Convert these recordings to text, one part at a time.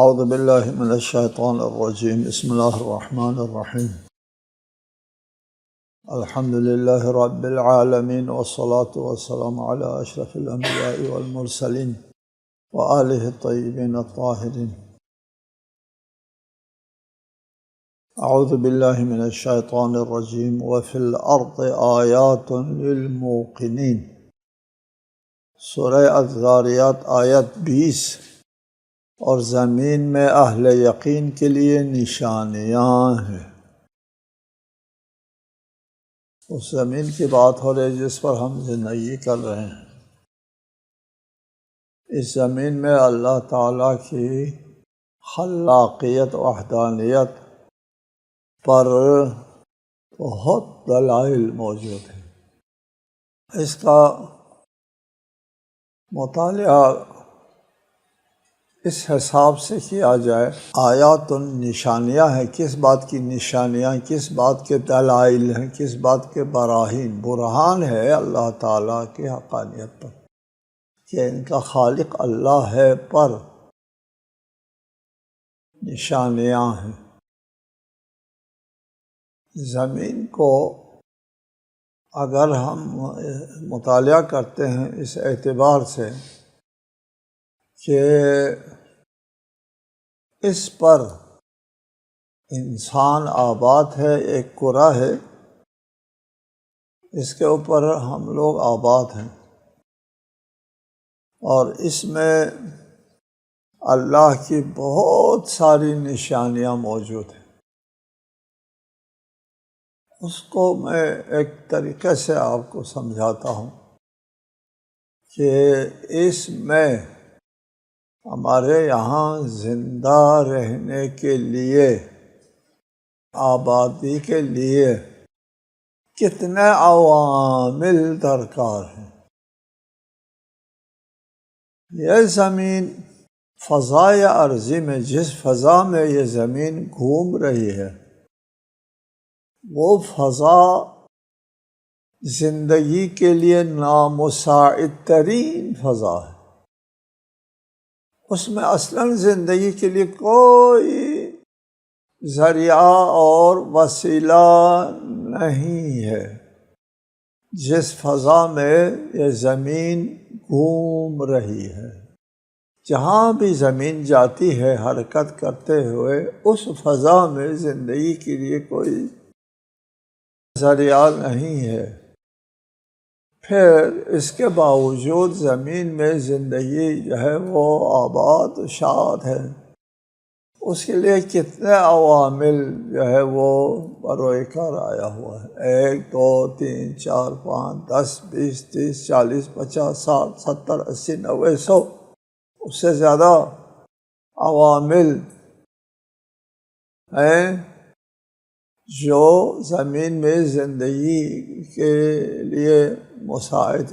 اعوذ باللہ من الشیطان الرجیم بسم اللہ الرحمن الرحیم الحمد للہ رب العالمین والصلاة والسلام علی اشرف الانبیاء والمرسلین وآلہ الطیبین الطاہرین۔ اعوذ باللہ من الشیطان الرجیم وفی الارض آیات للموقنین، سورہ الذاریات آیت 20۔ اور زمین میں اہل یقین کے لیے نشانیاں ہیں۔ اس زمین کی بات ہو رہی ہے جس پر ہم زندگی کر رہے ہیں۔ اس زمین میں اللہ تعالیٰ کی خلاقیت وحدانیت پر بہت دلائل موجود ہیں۔ اس کا مطالعہ اس حساب سے کیا جائے، آیات نشانیاں ہیں۔ کس بات کی نشانیاں، کس بات کے دلائل ہیں، کس بات کے براہین، برہان ہے اللہ تعالیٰ کی حقانیت پر کہ ان کا خالق اللہ ہے پر نشانیاں ہیں۔ زمین کو اگر ہم مطالعہ کرتے ہیں اس اعتبار سے کہ اس پر انسان آباد ہے، ایک کرہ ہے، اس کے اوپر ہم لوگ آباد ہیں، اور اس میں اللہ کی بہت ساری نشانیاں موجود ہیں۔ اس کو میں ایک طریقے سے آپ کو سمجھاتا ہوں کہ اس میں ہمارے یہاں زندہ رہنے کے لیے، آبادی کے لیے کتنے عوامل درکار ہیں۔ یہ زمین فضائے ارضی میں، جس فضا میں یہ زمین گھوم رہی ہے، وہ فضا زندگی کے لیے نامساعد ترین فضا ہے۔ اس میں اصلاً زندگی کے لیے کوئی ذریعہ اور وسیلہ نہیں ہے۔ جس فضا میں یہ زمین گھوم رہی ہے، جہاں بھی زمین جاتی ہے حرکت کرتے ہوئے، اس فضا میں زندگی کے لیے کوئی ذریعہ نہیں ہے۔ پھر اس کے باوجود زمین میں زندگی جو ہے وہ آباد و شاد ہے۔ اس کے لیے کتنے عوامل جو ہے وہ بروئے کار آیا ہوا ہے۔ 1 2 3 4 5 10 20 30 40 50 60 70 80 90 100، اس سے زیادہ عوامل ہیں جو زمین میں زندگی کے لیے مساعد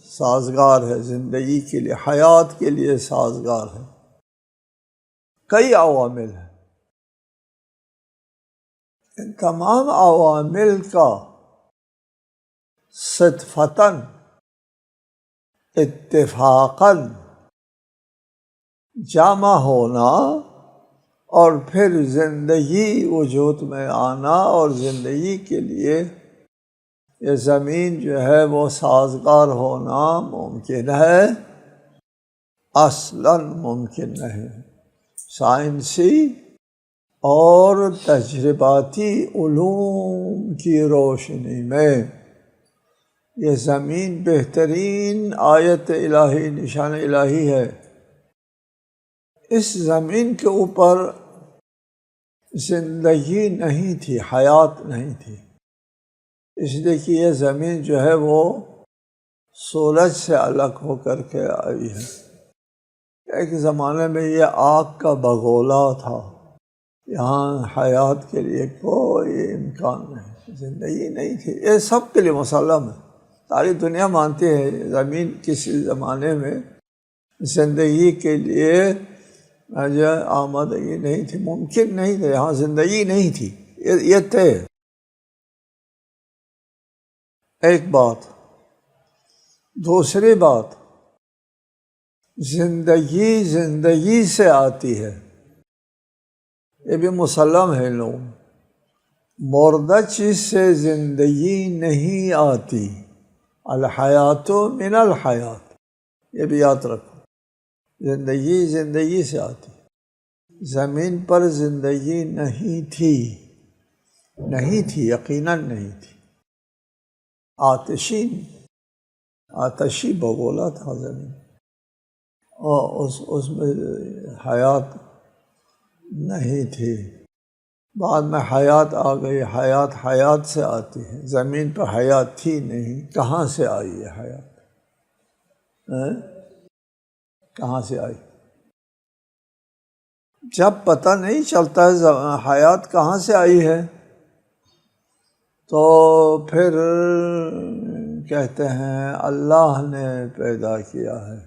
سازگار ہے، زندگی کے لیے، حیات کے لیے سازگار ہے۔ کئی عوامل ہیں۔ ان تمام عوامل کا صدفتاً، اتفاقاً جمع ہونا اور پھر زندگی وجود میں آنا، اور زندگی کے لیے یہ زمین جو ہے وہ سازگار ہونا ممکن ہے، اصلاً ممکن نہیں۔ سائنسی اور تجرباتی علوم کی روشنی میں یہ زمین بہترین آیت الہی، نشان الہی ہے۔ اس زمین کے اوپر زندگی نہیں تھی، حیات نہیں تھی، اس لیے کہ یہ زمین جو ہے وہ سورج سے الگ ہو کر کے آئی ہے۔ ایک زمانے میں یہ آگ کا بگولا تھا، یہاں حیات کے لیے کوئی امکان نہیں، زندگی نہیں تھی۔ یہ سب کے لیے مسلم ہے، ساری دنیا مانتی ہے زمین کسی زمانے میں زندگی کے لیے آمادگی نہیں تھی، ممکن نہیں تھا، یہاں زندگی نہیں تھی، یہ طے۔ ایک بات۔ دوسری بات، زندگی سے آتی ہے، یہ بھی مسلم ہے لوگ، مردہ چیز سے زندگی نہیں آتی، الحیات من الحیات، یہ بھی یاد رکھو، زندگی سے آتی، زمین پر زندگی نہیں تھی، یقیناً نہیں تھی، آتشی بگولا تھا زمین، اور اس میں حیات نہیں تھی، بعد میں حیات آ گئی، حیات سے آتی ہے، زمین پہ حیات تھی نہیں، کہاں سے آئی ہے حیات؟ کہاں سے آئی؟ جب پتہ نہیں چلتا ہے حیات کہاں سے آئی ہے تو پھر کہتے ہیں اللہ نے پیدا کیا ہے۔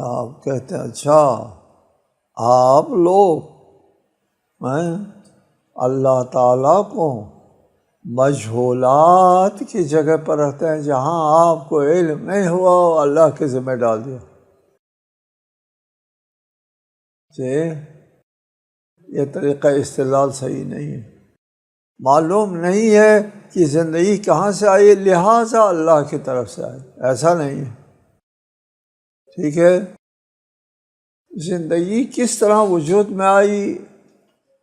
آپ کہتے ہیں اچھا آپ لوگ اللہ تعالیٰ کو مجہولات کی جگہ پر رہتے ہیں، جہاں آپ کو علم نہیں ہوا وہ اللہ کے ذمہ ڈال دیا۔ یہ طریقہ استدلال صحیح نہیں ہے، معلوم نہیں ہے کہ زندگی کہاں سے آئی لہٰذا اللہ کی طرف سے آئی، ایسا نہیں ہے، ٹھیک ہے؟ زندگی کس طرح وجود میں آئی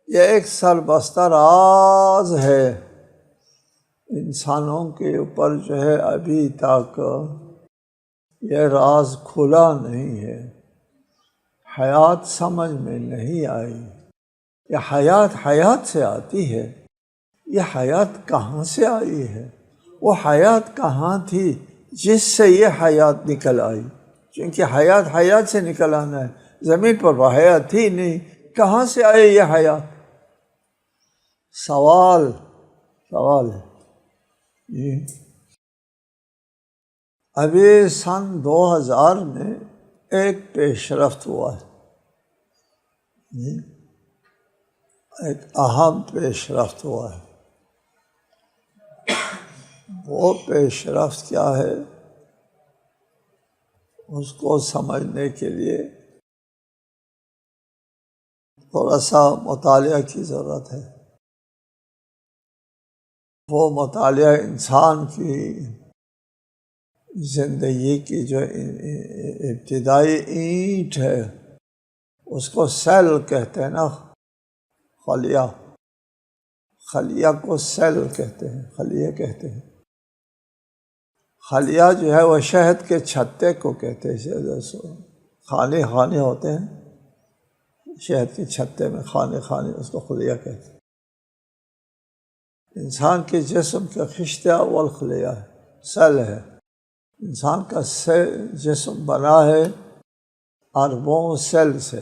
یہ ایک سربستہ راز ہے، انسانوں کے اوپر جو ہے ابھی تک یہ راز کھلا نہیں ہے، حیات سمجھ میں نہیں آئی، یہ حیات سے آتی ہے، یہ حیات کہاں سے آئی ہے؟ وہ حیات کہاں تھی جس سے یہ حیات نکل آئی؟ کیونکہ حیات سے نکل آنا ہے، زمین پر وہ حیات تھی نہیں، کہاں سے آئی یہ حیات؟ سوال ہے۔ ابھی سن 2000 میں ایک پیش رفت ہوا ہے، ایک اہم پیش رفت ہوا ہے، وہ پیش رفت کیا ہے اس کو سمجھنے کے لیے تھوڑا سا مطالعہ کی ضرورت ہے۔ وہ مطالعہ انسان کی زندگی کی جو ابتدائی اینٹ ہے اس کو سیل کہتے ہیں نا، خلیہ کو سیل کہتے ہیں، خلیہ کہتے ہیں، خلیہ جو ہے وہ شہد کے چھتے کو کہتے ہیں، خانے ہوتے ہیں شہد کے چھتے میں، خانے اس کو خلیہ کہتے ہیں۔ انسان کے جسم کا خشتہ اول خلیہ ہے، سیل ہے، انسان کا جسم بنا ہے اربوں سیل سے،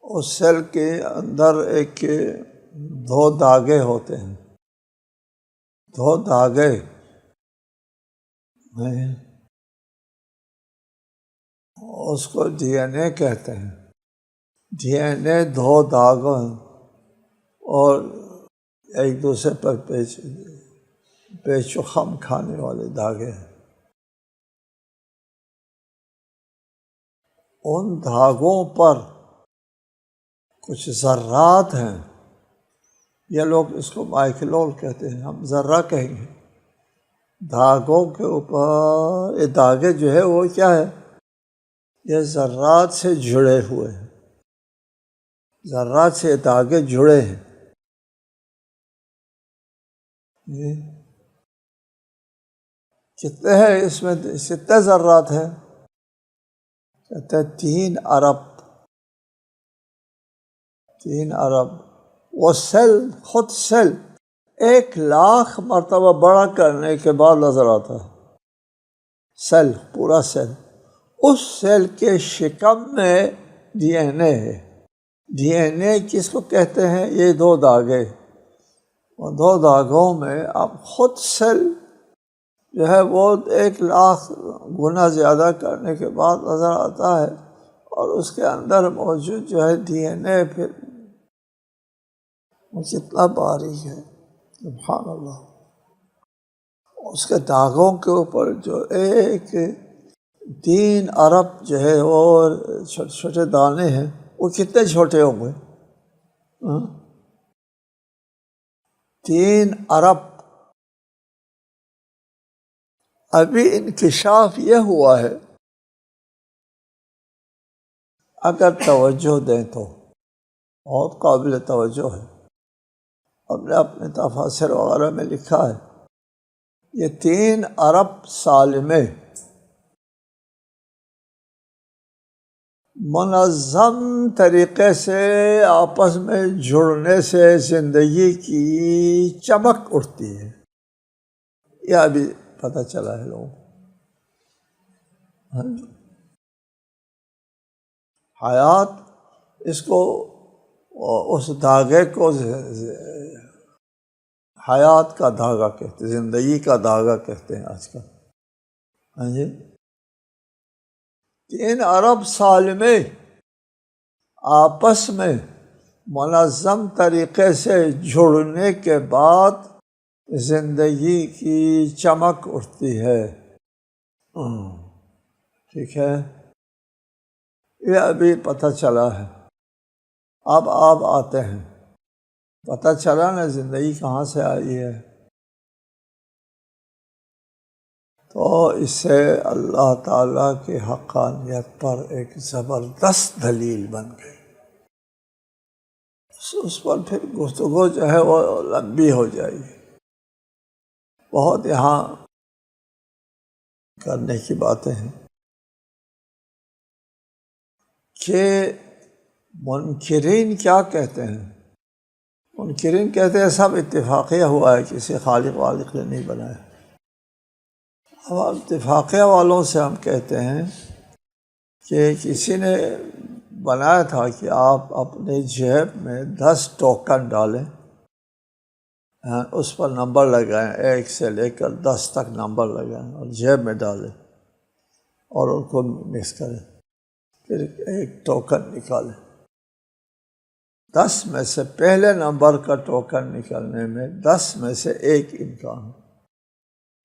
اس سیل کے اندر ایک 2 دھاگے ہوتے ہیں، 2 دھاگے اس کو ڈی این اے کہتے ہیں، ڈی این اے 2 دھاگوں اور ایک دوسرے پر پیچ و خم کھانے والے دھاگے ہیں، ان دھاگوں پر کچھ ذرات ہیں، یہ لوگ اس کو مائکلول کہتے ہیں، ہم ذرہ کہیں گے، دھاگوں کے اوپر یہ دھاگے جو ہے وہ کیا ہے، یہ ذرات سے جڑے ہوئے ہیں، ذرات سے دھاگے جڑے ہیں، کتنے ہیں اس میں، کتنے ذرات ہیں؟ کہتے ہیں 3 ارب۔ وہ خود سیل 1,00,000 مرتبہ بڑا کرنے کے بعد نظر آتا ہے، پورا سیل، اس سیل کے شکم میں ڈی این اے ہے، ڈی این اے کس کو کہتے ہیں؟ یہ 2 دھاگے، اور 2 دھاگوں میں اب خود سیل جو ہے وہ 1,00,000 گنا زیادہ کرنے کے بعد نظر آتا ہے، اور اس کے اندر موجود جو ہے ڈی این اے پھر وہ کتنا باریک ہے، سبحان اللہ۔ اس کے داغوں کے اوپر جو ایک 3 ارب جو ہے وہ چھوٹے چھوٹے دانے ہیں، وہ کتنے چھوٹے ہوں گے؟ 3 ارب۔ ابھی انکشاف یہ ہوا ہے، اگر توجہ دیں تو بہت قابل توجہ ہے۔ ہم نے اپنے تفاسیر وغیرہ میں لکھا ہے یہ 3 ارب سال میں منظم طریقے سے آپس میں جڑنے سے زندگی کی چمک اٹھتی ہے، یہ ابھی پتہ چلا ہے لوگوں کو۔ حیات اس کو، اس دھاگے کو حیات کا دھاگا کہتے ہیں، زندگی کا دھاگا کہتے ہیں آج کل۔ ہاں جی، 3 ارب سال میں آپس میں منظم طریقے سے جڑنے کے بعد زندگی کی چمک اٹھتی ہے۔ ٹھیک ہے، یہ ابھی پتہ چلا ہے۔ اب آپ آتے ہیں، پتہ چلا نا زندگی کہاں سے آئی ہے، تو اس سے اللہ تعالیٰ کی حقانیت پر ایک زبردست دلیل بن گئی۔ اس پر پھر گفتگو جو ہے وہ لمبی ہو جائے گی، بہت یہاں کرنے کی باتیں ہیں۔ کہ منکرین کیا کہتے ہیں؟ منکرین کہتے ہیں سب اتفاقیہ ہوا ہے، کسی خالق والق نے نہیں بنایا۔ اب اتفاقیہ والوں سے ہم کہتے ہیں کہ کسی نے بنایا تھا کہ آپ اپنے جیب میں 10 ٹوکن ڈالیں، اس پر نمبر لگائیں، 1 سے لے کر 10 تک نمبر لگائیں اور جیب میں ڈالیں اور ان کو مکس کریں، پھر ایک ٹوکن نکالیں۔ 10 میں سے پہلے نمبر کا ٹوکن نکلنے میں 10 میں سے 1 امکان،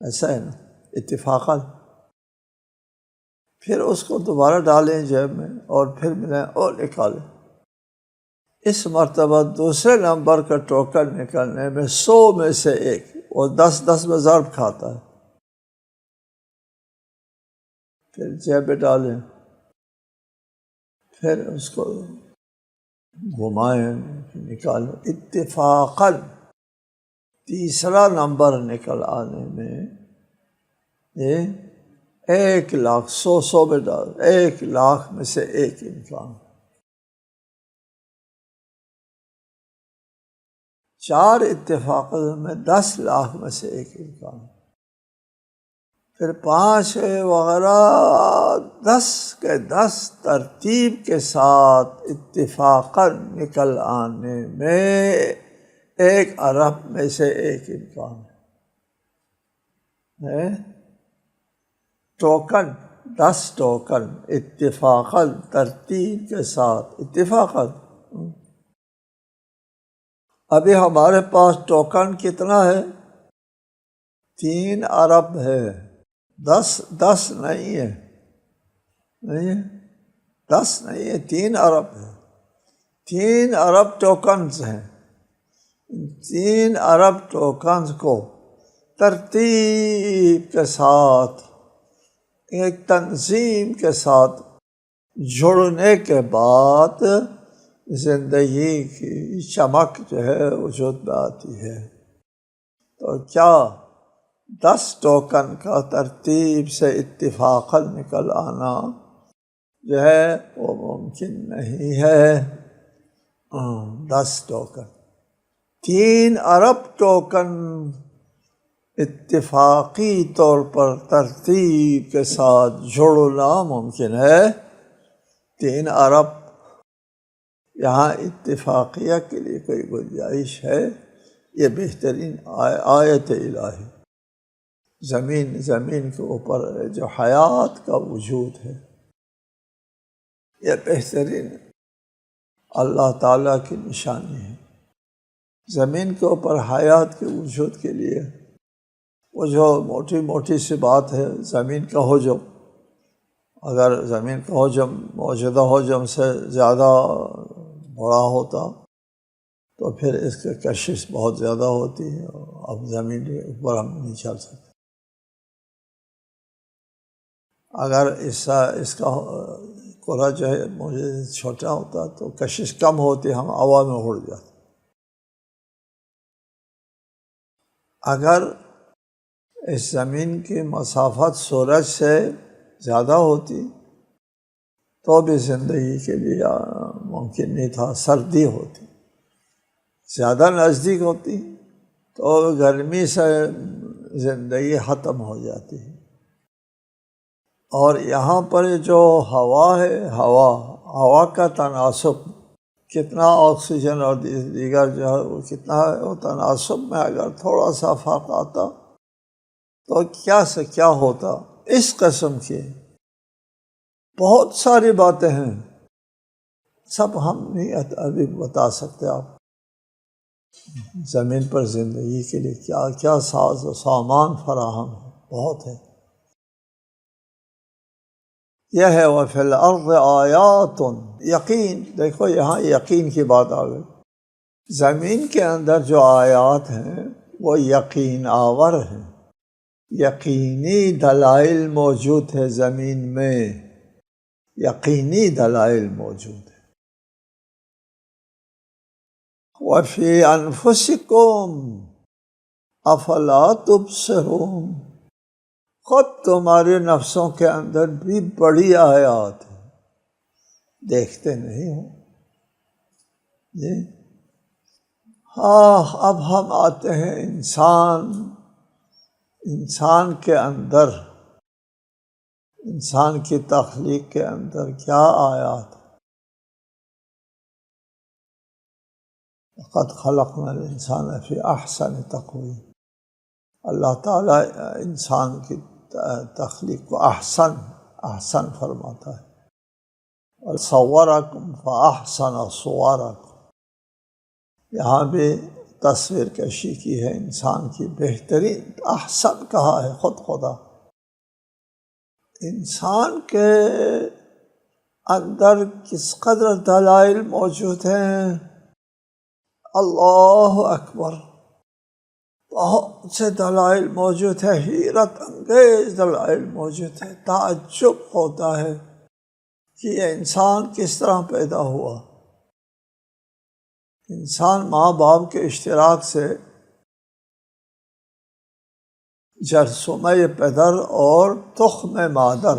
ایسا ہے نا، اتفاقاً۔ پھر اس کو دوبارہ ڈالیں جیب میں اور پھر ملیں اور نکالیں۔ اس مرتبہ دوسرے نمبر کا ٹوکن نکلنے میں 100 میں سے 1، اور 10 میں ضرب کھاتا ہے، پھر جیب میں ڈالیں، پھر اس کو گھمائیں، نکالیں، اتفاقاً تیسرا نمبر نکل آنے میں یہ 1,00,000، 100 میں ڈال، 1,00,000 میں سے 1 امکان۔ 4 اتفاق میں 10,00,000 میں سے 1 امکان، پھر 5 وغیرہ 10 کے 10 ترتیب کے ساتھ اتفاقاً نکل آنے میں 1 ارب میں سے 1 امکان ہے۔ ٹوکن 10 ٹوکن اتفاقاً ترتیب کے ساتھ، اتفاقاً۔ ابھی ہمارے پاس ٹوکن کتنا ہے؟ 3 ارب ہے، 10 نہیں ہے، نہیں ہے، 10 نہیں ہے، 3 ارب ہے۔ 3 ارب ٹوکنز ہیں، 3 ارب ٹوکنز کو ترتیب کے ساتھ، ایک تنظیم کے ساتھ جڑنے کے بعد زندگی کی چمک جو ہے وجود میں آتی ہے۔ تو کیا 10 ٹوکن کا ترتیب سے اتفاقاً نکل آنا جو ہے وہ ممکن نہیں ہے؟ 10 ٹوکن، 3 ارب ٹوکن اتفاقی طور پر ترتیب کے ساتھ جڑنا ممکن ہے۔ 3 ارب، یہاں اتفاقیہ کے لیے کوئی گنجائش ہے؟ یہ بہترین آیت الہی، زمین کے اوپر جو حیات کا وجود ہے، یہ بہترین اللہ تعالیٰ کی نشانی ہے۔ زمین کے اوپر حیات کے وجود کے لیے وہ جو موٹی موٹی سی بات ہے زمین کا حجم، اگر زمین کا حجم موجودہ حجم سے زیادہ بڑا ہوتا تو پھر اس کی کشش بہت زیادہ ہوتی ہے، اب زمین کے اوپر ہم نہیں چل سکتے۔ اگر اس کا کرہ جو ہے مجھے چھوٹا ہوتا تو کشش کم ہوتی، ہم ہوا میں اڑ جاتے۔ اگر اس زمین کی مسافت سورج سے زیادہ ہوتی تو بھی زندگی کے لیے ممکن نہیں تھا، سردی ہوتی۔ زیادہ نزدیک ہوتی تو گرمی سے زندگی ختم ہو جاتی ہے۔ اور یہاں پر جو ہوا ہے، ہوا کا تناسب کتنا آکسیجن اور دیگر جو ہے وہ کتنا ہے، وہ تناسب میں اگر تھوڑا سا فرق آتا تو کیا سے کیا ہوتا۔ اس قسم کی بہت ساری باتیں ہیں، سب ہم نہیں ابھی بتا سکتے۔ آپ زمین پر زندگی کے لیے کیا کیا ساز و سامان فراہم ہے، بہت ہے۔ یہ ہے وَفِي الْأَرْضِ آیَاتٌ، یقین، دیکھو یہاں یقین کی بات آ گئی۔ زمین کے اندر جو آیات ہیں وہ یقین آور ہیں، یقینی دلائل موجود ہے زمین میں، یقینی دلائل موجود ہے۔ وَفِي أَنفُسِكُمْ أَفَلَا تُبْصِرُونَ، خود تمہارے نفسوں کے اندر بھی بڑی آیات ہیں، دیکھتے نہیں ہو جی۔ ہاں، اب ہم آتے ہیں انسان کے اندر، انسان کی تخلیق کے اندر کیا آیات ہیں۔ لقد خلقنا الانسان فی احسن تقویم، اللہ تعالیٰ انسان کی تخلیق کو احسن فرماتا ہے۔ اور صورکم فاحسن صورکم، یہاں بھی تصویر کشی کی ہے انسان کی، بہترین احسن کہا ہے خود خدا۔ انسان کے اندر کس قدر دلائل موجود ہیں، اللہ اکبر، بہت سے دلائل موجود ہے، حیرت انگیز دلائل موجود ہے۔ تعجب ہوتا ہے کہ یہ انسان کس طرح پیدا ہوا۔ انسان ماں باپ کے اشتراک سے جرثومہ پدر اور تخم مادر،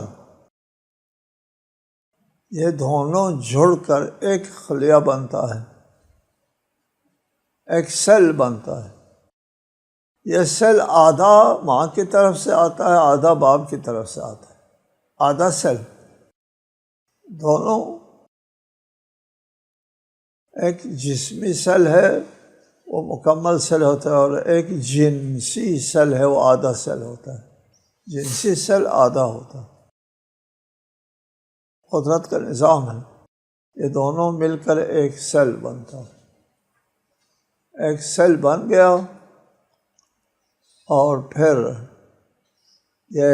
یہ دونوں جڑ کر ایک خلیہ بنتا ہے، ایک سیل بنتا ہے۔ یہ سیل آدھا ماں کی طرف سے آتا ہے، آدھا باپ کی طرف سے آتا ہے، آدھا سیل، دونوں ایک جسمی سیل ہے وہ مکمل سیل ہوتا ہے، اور ایک جنسی سیل ہے وہ آدھا سیل ہوتا ہے، جنسی سیل آدھا ہوتا ہے۔ قدرت کا نظام ہے، یہ دونوں مل کر ایک سیل بنتا ہے۔ ایک سیل بن گیا اور پھر یہ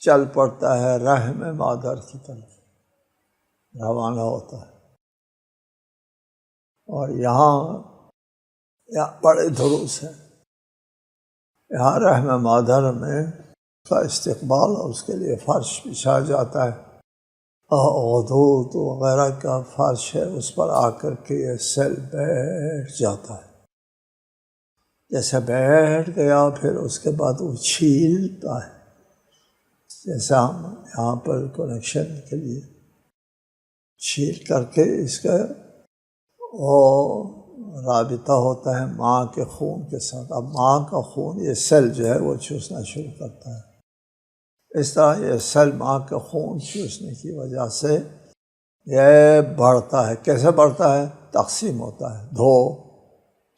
چل پڑتا ہے رحم مادر کی طرف، روانہ ہوتا ہے۔ اور یہاں بڑے دروس ہیں، یہاں رحم مادر میں کا استقبال، اور اس کے لیے فرش بچھا جاتا ہے، غدود وغیرہ کا فرش ہے، اس پر آ کر کے یہ سیل بیٹھ جاتا ہے۔ جیسے بیٹھ گیا پھر اس کے بعد وہ چھیلتا ہے، جیسے ہم یہاں پر کنیکشن کے لیے چھیل کر کے اس کا وہ رابطہ ہوتا ہے ماں کے خون کے ساتھ۔ اب ماں کا خون یہ سیل جو ہے وہ چوسنا شروع کرتا ہے۔ اس طرح یہ سیل ماں کا خون چوسنے کی وجہ سے یہ بڑھتا ہے۔ کیسے بڑھتا ہے؟ تقسیم ہوتا ہے، 2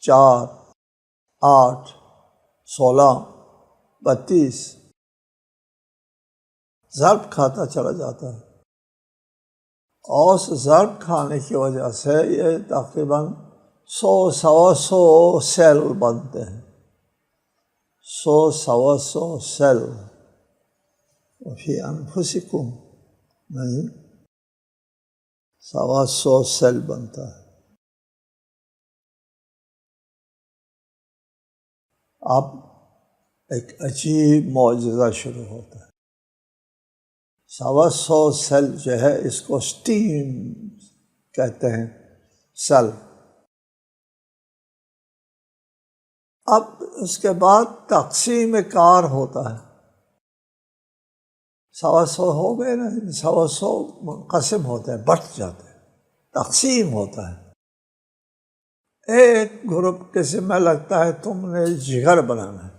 4 8 16 32، ضرب کھاتا چلا جاتا ہے۔ اور اس ضرب کھانے کی وجہ سے یہ تقریباً 100 سوا 100 سیل بنتے ہیں، سوا سو سیل، وفی انفسکم نہیں، سوا سو سیل بنتا ہے۔ اب ایک عجیب معجزہ شروع ہوتا ہے۔ سوا سو سیل جو ہے اس کو سٹیم کہتے ہیں، سیل۔ اب اس کے بعد تقسیم کار ہوتا ہے۔ سوا سو ہو گئے نا، سوا سو منقسم ہوتے ہیں، بٹ جاتے ہیں، تقسیم ہوتا ہے۔ ایک گروپ کے ذمہ لگتا ہے تم نے جگر بنانا ہے،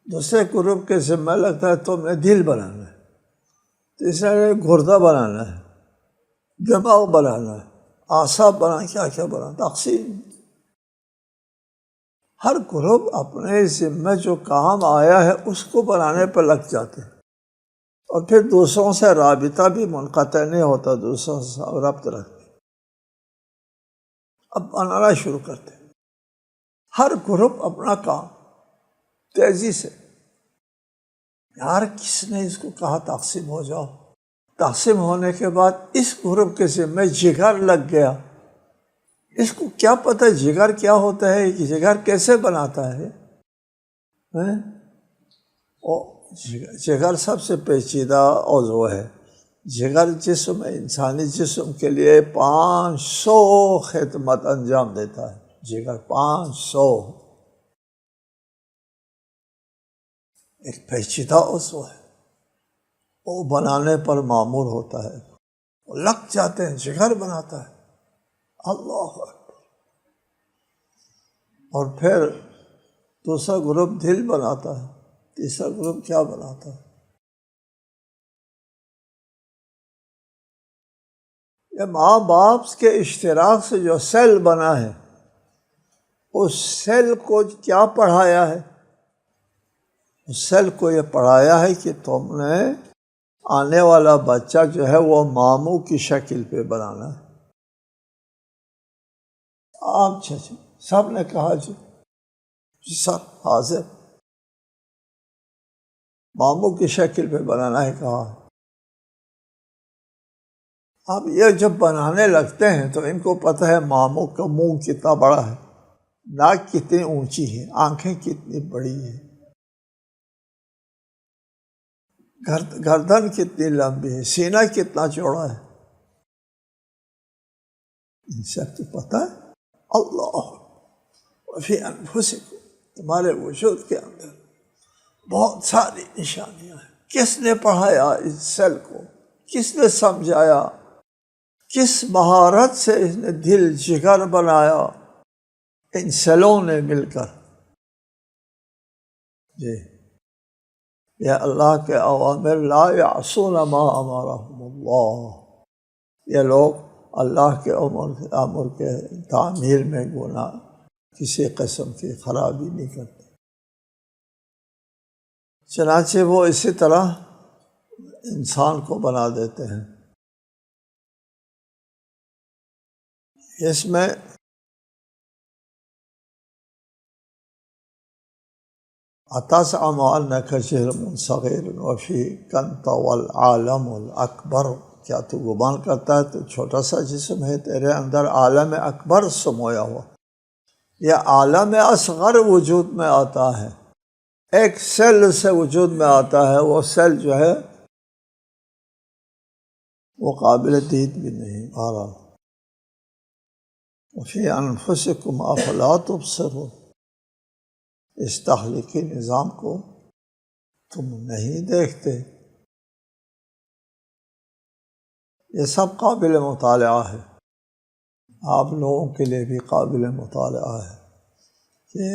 دوسرے گروپ کے ذمہ لگتا ہے تم نے دل بنانا ہے، تیسرے نے گردہ بنانا ہے، دماغ بنانا ہے، اعصاب بنانا، کیا کیا بنانا، تقسیم۔ ہر گروپ اپنے ذمہ جو کام آیا ہے اس کو بنانے پر لگ جاتے ہیں، اور پھر دوسروں سے رابطہ بھی منقطع نہیں ہوتا، دوسروں سے ربط رکھتے، اب بنانا شروع کرتے ہیں۔ ہر گروپ اپنا کام تیزی سے۔ یار کس نے اس کو کہا تقسیم ہو جاؤ؟ تقسیم ہونے کے بعد اس گروپ کے ذمہ جگر لگ گیا۔ اس کو کیا پتہ جگر کیا ہوتا ہے، جگر کیسے بناتا ہے؟ جگر سب سے پیچیدہ عضو ہے۔ جگر جسم، انسانی جسم کے لیے 500 خدمت انجام دیتا ہے۔ جگر 500 ایک پیچیدہ عضو ہے، وہ بنانے پر معمور ہوتا ہے، وہ لگ جاتے ہیں، جگر بناتا ہے۔ اللہ اکبر۔ اور پھر دوسرا گروپ دل بناتا ہے، تیسرا گروپ کیا بناتا ہے؟ یہ ماں باپ کے اشتراک سے جو سیل بنا ہے، اس سیل کو کیا پڑھایا ہے؟ اس سیل کو یہ پڑھایا ہے کہ تم نے آنے والا بچہ جو ہے وہ ماموں کی شکل پہ بنانا ہے۔ آپ سب نے کہا جی سب حاضر، ماموں کی شکل پہ بنانا ہے کہا۔ اب یہ جب بنانے لگتے ہیں تو ان کو پتہ ہے ماموں کا منہ کتنا بڑا ہے، ناک کتنی اونچی ہے، آنکھیں کتنی بڑی ہیں، گردن کتنی لمبی ہے، سینہ کتنا چوڑا ہے، ان سب کو پتہ ہے۔ اللہ وفی انفسکم، تمہارے وجود کے اندر بہت ساری نشانیاں ہیں۔ کس نے پڑھایا اس سیل کو؟ کس نے سمجھایا؟ کس مہارت سے اس نے دل جگر بنایا؟ ان سیلوں نے مل کر۔ جی یہ اللہ کے اوامر، لا یعصون ما امرهم اللہ، یہ لوگ اللہ کے امر کے تعمیر میں گناہ کسی قسم کی خرابی نہیں کرتے۔ چنانچہ وہ اسی طرح انسان کو بنا دیتے ہیں۔ اس میں اتزعم انک جرم صغیر وفیک انت والعالم الاکبر، کیا تو گمان کرتا ہے تو چھوٹا سا جسم ہے، تیرے اندر عالم اکبر سمویا ہوا۔ یہ عالم اصغر وجود میں آتا ہے، ایک سیل سے وجود میں آتا ہے، وہ سیل جو ہے وہ قابل دید بھی نہیں۔ بہرحال وفی انفسکم افلا تبصرون، اس تخلیقی نظام کو تم نہیں دیکھتے؟ یہ سب قابل مطالعہ ہے، آپ لوگوں کے لیے بھی قابل مطالعہ ہے کہ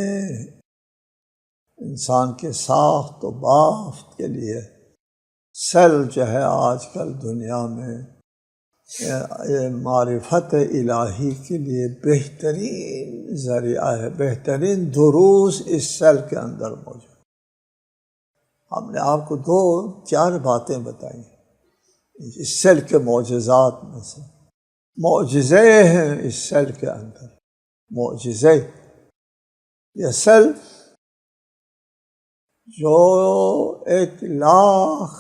انسان کے ساخت و بافت کے لیے سیل جو ہے آج کل دنیا میں معرفت الہی کے لیے بہترین ذریعہ ہے، بہترین دروس اس سیل کے اندر موجود۔ ہم نے آپ کو 2-4 باتیں بتائیں اس سیل کے معجزات میں سے، معجزے ہیں اس سیل کے اندر، معجزے۔ یہ سیل جو 1,00,000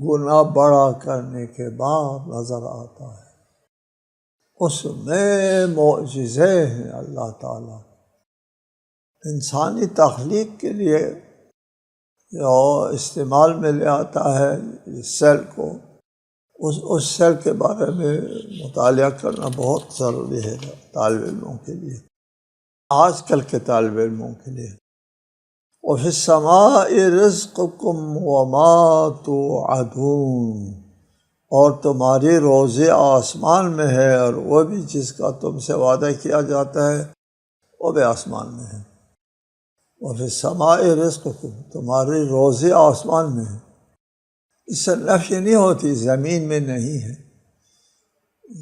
گنا بڑا کرنے کے بعد نظر آتا ہے، اس میں معجزے ہیں اللہ تعالیٰ انسانی تخلیق کے لیے جو استعمال میں لے آتا ہے اس سیل کو، اس سیل کے بارے میں مطالعہ کرنا بہت ضروری ہے طالب علموں کے لیے، آج کل کے طالب علموں کے لیے۔ وَفِي السَّمَاءِ رِزْقُكُمْ وَمَا تُوعَدُونَ، اور تمہاری روزی آسمان میں ہے، اور وہ بھی جس کا تم سے وعدہ کیا جاتا ہے وہ بھی آسمان میں ہے۔ وَفِي السَّمَاءِ رِزْقُكُمْ، تمہاری روزی آسمان میں ہے، اس سے نفی نہیں ہوتی زمین میں نہیں ہے،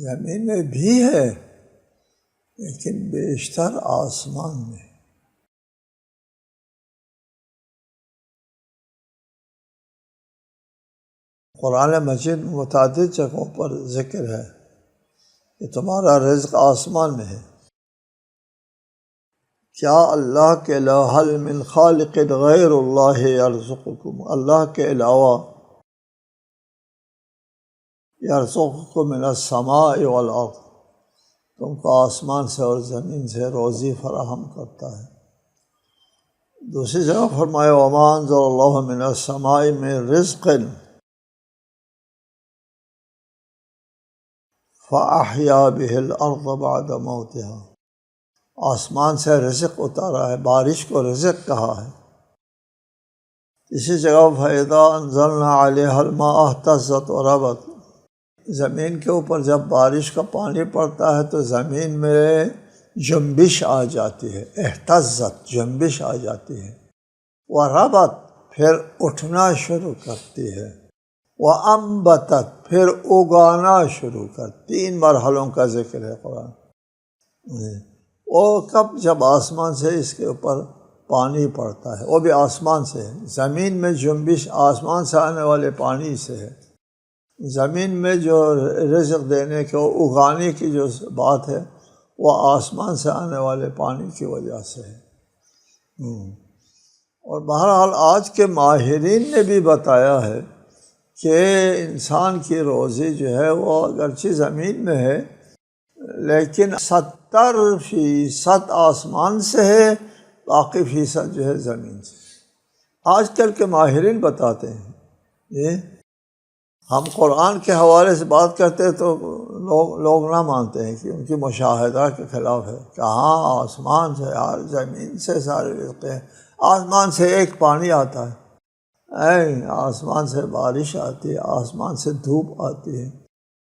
زمین میں بھی ہے لیکن بیشتر آسمان میں۔ قرآن مجید میں متعدد جگہوں پر ذکر ہے کہ تمہارا رزق آسمان میں ہے۔ کیا اللہ کے علاوہ هل من خالق غیر اللہ یرزقکم، اللہ کے علاوہ یرزقکم من السماء والارض، تم کو آسمان سے اور زمین سے روزی فراہم کرتا ہے۔ دوسری جگہ فرمایا وما انزل اللہ من السماء من رزق فَأَحْيَا بِهِ الْأَرْضَ بَعْدَ مَوْتِهَا، آسمان سے رزق اتارا ہے، بارش کو رزق کہا ہے۔ اسی جگہ فَإِذَا أَنزَلْنَا عَلَيْهَا الْمَاءَ اهْتَزَّتْ وَرَبَتْ، زمین کے اوپر جب بارش کا پانی پڑتا ہے تو زمین میں جنبش آ جاتی ہے، اہتزت، جنبش آ جاتی ہے، وَرَبَتْ، پھر اٹھنا شروع کرتی ہے، وَأَنبَتَتْ، پھر اگانا شروع کر، 3 مرحلوں کا ذکر ہے قرآن۔ وہ کب؟ جب آسمان سے اس کے اوپر پانی پڑتا ہے، وہ بھی آسمان سے ہے۔ زمین میں جنبش آسمان سے آنے والے پانی سے ہے، زمین میں جو رزق دینے کے اگانے کی جو بات ہے وہ آسمان سے آنے والے پانی کی وجہ سے ہے۔ اور بہرحال آج کے ماہرین نے بھی بتایا ہے کہ انسان کی روزی جو ہے وہ اگرچہ زمین میں ہے لیکن 70% آسمان سے ہے، باقی فیصد جو ہے زمین سے۔ آج کل کے ماہرین بتاتے ہیں، ہم قرآن کے حوالے سے بات کرتے ہیں تو لوگ نہ مانتے ہیں کہ ان کی مشاہدہ کے خلاف ہے، کہاں آسمان سے، یار زمین سے سارے رزق ہیں، آسمان سے ایک پانی آتا ہے، آسمان سے بارش آتی ہے، آسمان سے دھوپ آتی ہے،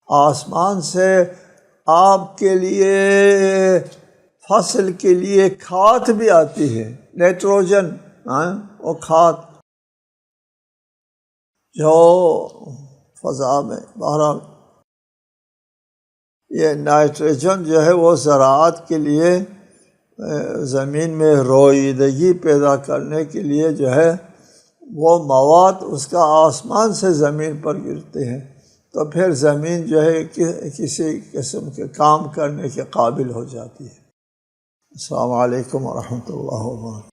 آسمان سے آپ کے لیے فصل کے لیے کھاد بھی آتی ہے، نائٹروجن، وہ کھاد جو فضا میں، بہرحال یہ نائٹروجن جو ہے وہ زراعت کے لیے، زمین میں رویدگی پیدا کرنے کے لیے جو ہے وہ مواد اس کا آسمان سے زمین پر گرتے ہیں، تو پھر زمین جو ہے کسی قسم کے کام کرنے کے قابل ہو جاتی ہے۔ السلام علیکم ورحمۃ اللہ وبرکاتہ۔